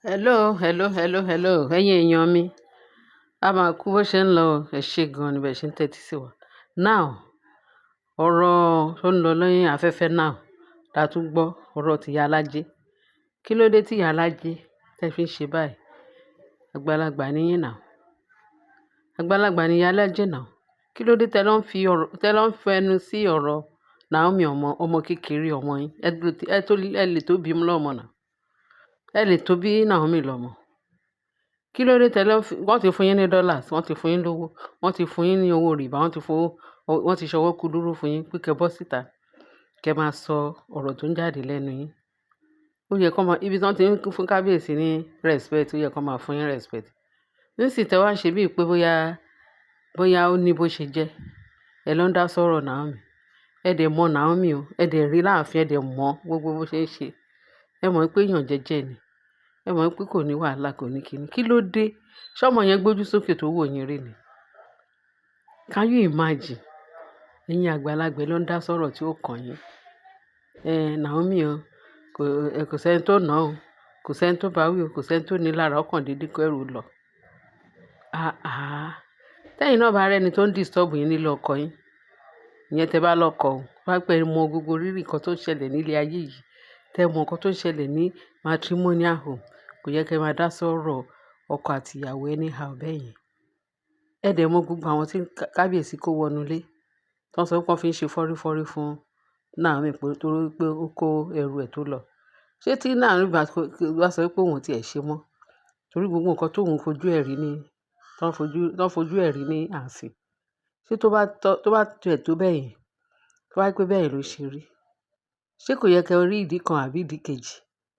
Hello. Ẹ̀yin èèyàn mi, a máa kú bó ṣe ń lọ. Ẹ ṣé gan ni bẹ́ẹ̀ ṣe ń tẹ́tí sí wa. Now, ọ̀rọ̀ tó ń lọ lẹ́yìn afẹ́fẹ́ now, la tún gbọ́ ọ̀rọ̀ ti ìyá alájẹ. Kí ló dé tí ìyá alájẹ tẹ́ fi ń ṣe báyìí? Àgbàlagbà ni yín now. Àgbàlagbà ni ìyá alájẹ now. Kí ló dé tẹ́ lọ ń fẹnu sí ọ̀rọ̀ Naomi ọmọ kékeré ọmọ yín? Ẹ lè tó bí lọ́mọ náà. Ẹ lè tó bí Naomi lọ́mọ. Kí ló dé wọ́n ti fún yín ní dollars, wọ́n ti fún yín lówó, wọ́n ti fún yín ní owó rìbá, wọ́n ti ṣọwọ́ kúdúrú fún yín pé kẹ́ bọ́ síta, kẹ́ máa sọ ọ̀rọ̀ tó ń jáde lẹ́nu yín. Ó yẹ kó máa, ibi tí wọ́n ti ń fún kábíyèsí ní respect, ó yẹ kó máa fún yín respect. Nísìnyí tẹ́ wá ń ṣe bíi pé bóyá ó ní bó ṣe jẹ́. Ẹ lọ ń dá sọ̀rọ̀ Naomi. Ẹ dẹ̀ mọ Naomi o. Ẹ dẹ̀ rí láàfin, ẹ dẹ̀ mọ gbogbo bó ṣe ń ṣe. Ẹ mọ̀ pé èèyàn jẹ́jẹ́ ni. Ẹ mọ̀ pé kò ní wàhálà, kò ní kíni. Kí ló dé? Ṣọ́mọ yẹn gbójú sókè tó wò yín rí ni? Can you imagine? Ẹ̀yin àgbàlagbà ló ń dá sọ̀rọ̀ tí ó kàn yín. Naomi o, kò sẹ́ni tó nà o, kò sẹ́ni tó bá wí o, kò sẹ́ni tó ní lára ọkàn dídí kó ẹrù lọ. Tẹ́yìn náà bá rẹ́ni tó ń disturb yín nílé ọkọ yín, ìyẹn tẹ́ bá lọ́kọ o, wá pẹ́ mọ gbogbo rírì nǹkan tó ń ṣẹlẹ̀ nílé ayé yìí. Tẹ́ mọ nǹkan tó ń ṣẹlẹ̀ ní matrimonial home. Kò yẹ kí ẹ máa dá sọ̀rọ̀ ọkọ àti ìyàwó anyhow bẹ́ẹ̀ yẹn. Ẹ dẹ̀ mọ gbogbo àwọn tí kábíyèsí kó wọnú ilé. Tí wọ́n sọ pé wọ́n fi ń ṣe fọ́rífọ́rí fún Naomi torí pé ó kó ẹrù ẹ̀ tó lọ. Ṣé tí Naomi bá sọ pé òun ti ẹ̀ ṣe mọ́? Torí gbogbo nǹkan tóun fojú ẹ̀ rí ní, tán fojú ẹ̀ rí ní ààfin. Ṣé tó bá tẹ̀ tó bẹ́ẹ̀ yẹn, tó bá pé bẹ́ẹ̀ ló ṣe rí. Ṣé kò yẹ kí ẹ rí ìdí kan àbí ìdí kejì?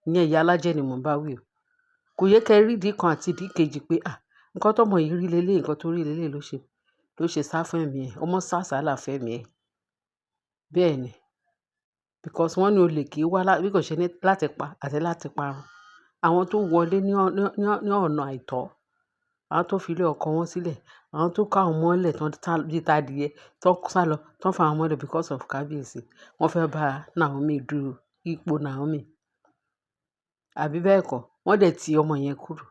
Ìyẹn ìyá alájẹ ni mò ń bá wí o. Kò yẹ kí ẹ rí ìdí kan àti ìdí kejì pé nǹkan tọ́mọ yìí rí lélẹ̀, nǹkan tó rí lélẹ̀ ló ṣe sá fún ẹ̀mí ẹ̀. Ọmọ sá àsálà fún ẹ̀mí ẹ̀. Bẹ́ẹ̀ ni. Because wọ́n ní olè kì í wá bí kò ṣe ní láti pa àti láti parun. Àwọn tó wọlé ní ọ̀nà àìtọ́, àwọn tó fi ilé ọkọ wọn sílẹ̀, àwọn tó ká wọn mọ́lẹ̀ tán bí tadìẹ, tán sá lọ, tán fa wọn mọ́lẹ̀ because of kábíyèsí. Wọ́n fẹ́ bá Naomi du ipò Naomi. Àbí bẹ́ẹ̀ kọ́? Wọ́n dẹ̀ ti ọmọ yẹn kúrò.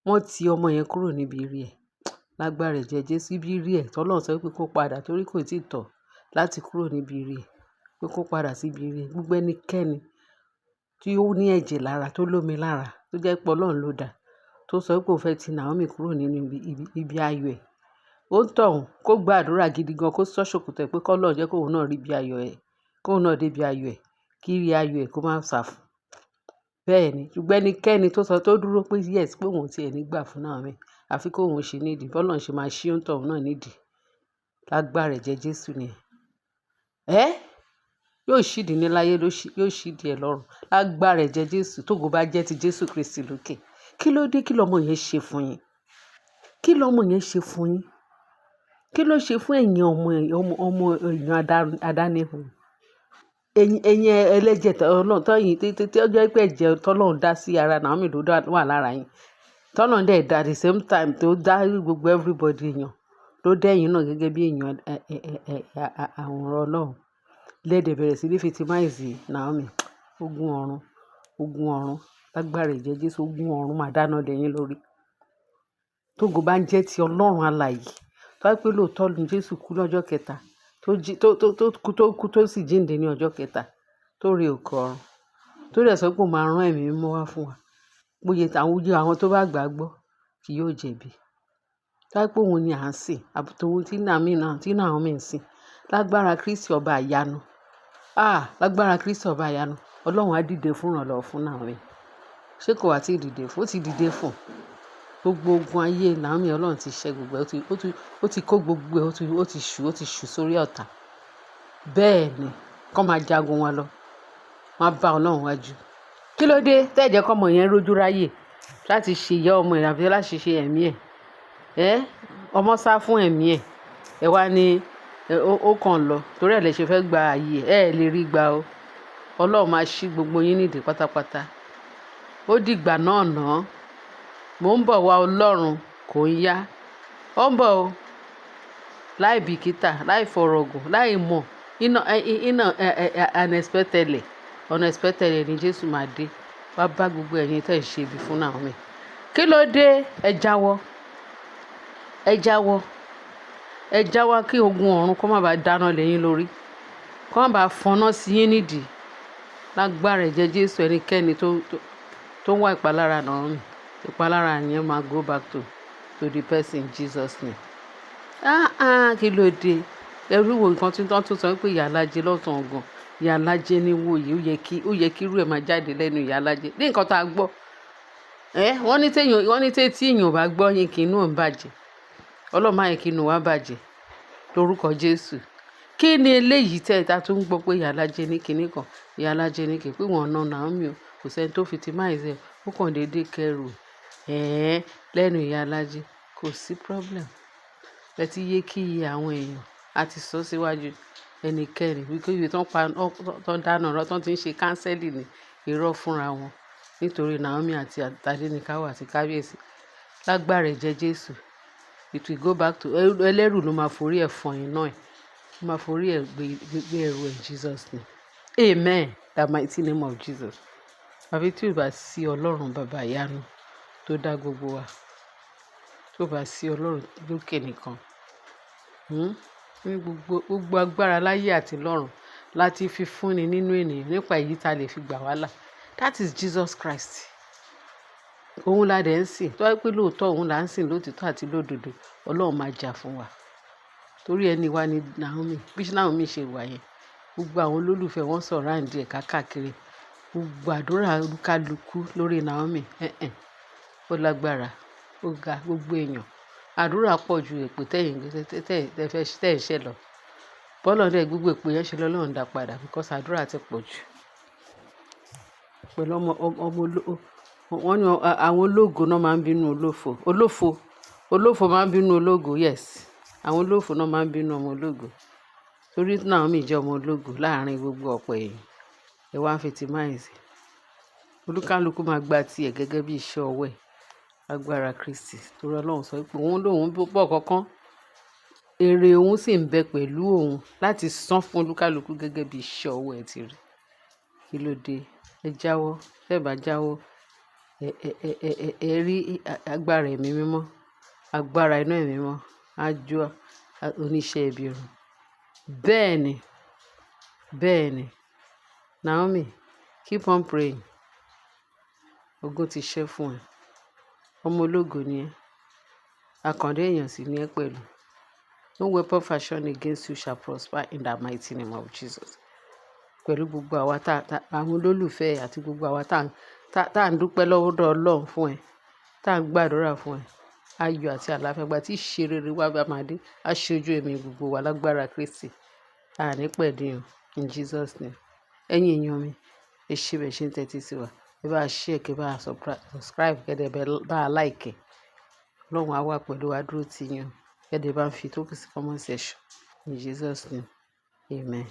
Wọ́n ti ọmọ yẹn kúrò níbi ire ẹ̀. Lágbára ẹ̀jẹ̀ Jésù, ibi ire ẹ̀ tọ́lọ́run sọ pé kó padà torí kò tí ì tọ́ láti kúrò níbi ire ẹ̀. Pé kó padà sí ibi ire ẹ̀. Gbogbo ẹnikẹ́ni tí ó ní ẹ̀jẹ̀ lára, tó lómi lára, tó jẹ́ pé Ọlọ́run ló dá, tó sọ pé ó fẹ́ ti Naomi kúrò nínú ibi ayọ̀ ẹ̀. Ó ń tọ̀hún kó gba àdúrà gidi gan, kó sọ́ ṣòkòtò ẹ̀ pé kó Ọlọ́run jẹ́ kóun náà rí ibi ayọ̀ ẹ̀, kóun náà dé ibi ayọ̀ ẹ̀, kí ire ayọ̀ ẹ̀ kó má sàfù. Bẹ́ẹ̀ ni. Ṣùgbọ́n ẹnikẹ́ni tó dúró pé yes pé òun ti ẹ̀ ní gbà fún Naomi, àfi kó òun ṣe nídìí. Bọ́lọ́run ṣe máa ṣí òǹtọ̀hún náà nídìí. Lágbára ẹ̀jẹ̀ Jésù ni. Yóò ṣídìí ní láyé, yóò ṣídìí ẹ̀ lọ́run. Lágbára ẹ̀jẹ̀ Jésù, tógo bá jẹ́ ti Jésù Kristi lókè. Kí ló dé? Kí lọmọ yẹn ṣe fún yín? Kí lọmọ yẹn ṣe fún yín? Kí ló ṣe fún ẹ̀yin ọmọ èèyàn adánihùn? Ẹ̀yin ẹlẹ́jẹ̀ tọ́yìn tí ó jẹ́ pé ẹ̀jẹ̀ tọ́lọ́run dá sí ara Naomi ló wà lára yín. Tọ́lọ́run dẹ̀ dá the same time tó dá gbogbo everybody èèyàn ló dẹ́yìn náà gẹ́gẹ́ bí èèyàn àwòrán Ọlọ́run. Lẹ́dẹ̀ bẹ̀rẹ̀ sí ní victimize Naomi. Ogun ọ̀run. Lágbára ẹ̀jẹ̀ Jésù, ogun ọ̀run máa dáná dẹ̀yìn lórí. Tógo bá ń jẹ́ ti Ọlọ́run alààyè. Tó bá pé lóòótọ́ ni Jésù kú lọ́jọ́ kẹta, tó kú tó sì jíǹde ní ọjọ́ kẹta, tó re òkè ọ̀run. Tó dẹ̀ sọ pé ó máa rán ẹ̀mí mímọ́ wá fún wa. Bóyá àwọn tó bá gbàgbọ́ kì yóò jẹ̀bi. Tó bá pé òun ni à ń sìn, àbùtòun tí Naomi ń sìn. Lágbára Kristi ọba ìyanu. Lágbára Kristi ọba ìyanu. Ọlọ́run á dìde fún ìrànlọ́wọ́ fún Naomi. Ṣé kò wá tí ì dìde fún? Ó ti dìde fún. Gbogbo ogun ayé Naomi Ọlọ́run ti ṣẹ́ gbogbo ẹ̀. Ó ti kó gbogbo ẹ̀, ó ti ṣù sórí ọ̀tá. Bẹ́ẹ̀ ni. Kọ́ máa jagun wọn lọ. Wọ́n á bá Ọlọ́run wájú. Kí ló dé? Tẹ́ẹ̀jẹ́ kọ́mọ yẹn rójú ráyè láti ṣe ìyá ọmọ ẹ̀ àbí láti ṣe ẹ̀mí ẹ̀. Ọmọ sá fún ẹ̀mí ẹ̀. Ẹ wá ní ó kàn lọ. Torí ẹ̀ lẹ ṣe fẹ́ gba ààyè ẹ̀. Lè rí gbà o. Ọlọ́run máa ṣí gbogbo yín nídìí pátápátá. Ó dìgbà náà náà. Mò ń bọ̀ wá Ọlọ́run kò ń yá. Ó ń bọ̀ o. Láì bìkítà, láì fọ̀rọ̀gùn, láì mọ̀. Unexpectedly ni Jésù máa dé. wá bá gbogbo ẹ̀yin tẹ́ ẹ̀ ṣe ibi fún Naomi. Kí ló dé? Ẹ jáwọ́, ẹ jáwọ́, ẹ jáwọ́ kí ogun ọ̀run kó má bàa dáná lẹ́yìn lórí, kó má bàa fọ́nà sí yín nídìí. Lágbára ẹ̀jẹ̀ Jésù, ẹnikẹ́ni tó ń wá ìpalára Naomi, ìpalára yẹn máa go back to the person in Jesus name. Kí ló dé? Ẹrú wo nǹkan tí wọ́n tún sọ pé ìyá alájẹ lọ́sàn-án gan, ìyá alájẹ ní wòye, ó yẹ kí irú ẹ̀ máa jáde lẹ́nu ìyá alájẹ ní nǹkan tá a gbọ́. Wọ́n ní tí èèyàn ò bá gbọ́ yín kí inú ò ń bàjẹ́. Ọlọ́run má yẹ kí inú wa bàjẹ́ lórúkọ Jésù. Kí ni eléyìí ta tún gbọ́ pé ìyá alájẹ ní kinní kan, ìyá alájẹ ní kì í pé wọ́n ná Naomi o, kò sẹ́ni tó victimize ẹ̀, ó kàn déédéé kẹrù lẹ́nu ìyá alájẹ, kò sí problem. Ẹ ti yé kí iye àwọn èèyàn àti sọ síwájú ẹnikẹ́ni wípé ibi tó ń dáná ọ̀rọ̀ tó ti ń ṣe kánsẹ́lì ní irọ́ fúnra wọn nítorí Naomi àti Adéníkáwò àti kábíyèsí. Lágbára ẹ̀jẹ̀ Jésù, it will go back to ẹlẹ́rù ló máa forí ẹ̀ fọ̀n iná ẹ̀, ló máa forí ẹ̀ gbé ẹrù ẹ̀ Jesus name. Amen. The mighty name of Jesus. Àfi tí ò bá sí Ọlọ́run bàbá ìyanu tó dá gbogbo wa, tí ò bá sí Ọlọ́run lókè nìkan, ní gbogbo agbára láyé àti lọ́run láti fi fúnni nínú ènìyàn nípa èyí tá lè fi gbà wá là. That is Jesus Christ. Òun la dẹ̀ ń sìn. Tó wáyé pé lóòótọ́ òun là ń sìn lótìtọ́ àti lódodo, Ọlọ́run máa jà fún wa. Torí ẹni wa ni Naomi. Bí Naomi ṣe wà yẹn, gbogbo àwọn olólùfẹ́ wọn sọ̀rọ̀ àǹdí ẹ̀ káàkiri. Gbogbo àdúrà olúkálukú lórí Naomi. Ó lágbára, ó ga gbogbo èèyàn. Àdúrà pọ̀ ju èpè tẹ́ ẹ̀ ṣẹ́ lọ. Bọ́lọ̀ dẹ̀ gbogbo èpè yẹn ṣe lọ́lọ́run dá padà because àdúrà ti pọ̀ jù. Pẹ̀lú wọ́n ní àwọn ológo náà máa ń bínú olófo máa ń bínú ológo, yes. Àwọn olófo náà máa ń bínú ọmọ ológo. Torí Naomi jẹ́ ọmọ ológo láàárín gbogbo ọ̀pọ̀ èèyàn. Ẹ wá ń victimize. Olúkálukú máa gba tiẹ̀ gẹ́gẹ́ bí iṣẹ́ ọwọ́ ẹ̀. Agbára Kristi. Torí Ọlọ́run sọ pé òun lòun bọ̀ kankan. Èrè òun sì ń bẹ pẹ̀lú òun láti san fún olúkálukú gẹ́gẹ́ bí iṣẹ́ ọwọ́ ẹ̀ ti rí. Kí ló dé? Ẹ jáwọ́. Tẹ́ ẹ bá jáwọ́, ẹ rí agbára ẹ̀mí mímọ́, agbára iná ẹ̀mí mímọ́, á jó oníṣẹ́ ibi run. Bẹ́ẹ̀ ni. Naomi, keep on praying. Ogun ti ṣẹ́ fún ẹ. Ọmọ ológo ni ẹ́. Àkàndé èèyàn sì ni ẹ́ pẹ̀lú. No weapon fashioned against you shall prosper in the mighty name of Jesus. Pẹ̀lú gbogbo àwa àwọn olólùfẹ́ àti gbogbo àwa tá à ń dúpẹ́ lọ́wọ́ Ọlọ́run fún ẹ, tá à ń gbàdúrà fún ẹ. Ayọ̀ àti àlàáfíà gba tí ìṣe rere wá bá máa dé. Á ṣe ojú ẹ̀mí gbogbo wa lágbára Kristi. Àní pẹ̀dín in Jesus name. Ẹ̀yin èèyàn mi, ẹ ṣe bẹ̀ ṣe ń tẹ́tí sí wa. Ẹ bá share, kẹ́ bá subscribe, kẹ́ bá like. Ọlọ́run á wà pẹ̀lú wa dúró tì yín. Kẹ́ bá ń fi tó kù sí comment section. In Jesus name. Amen.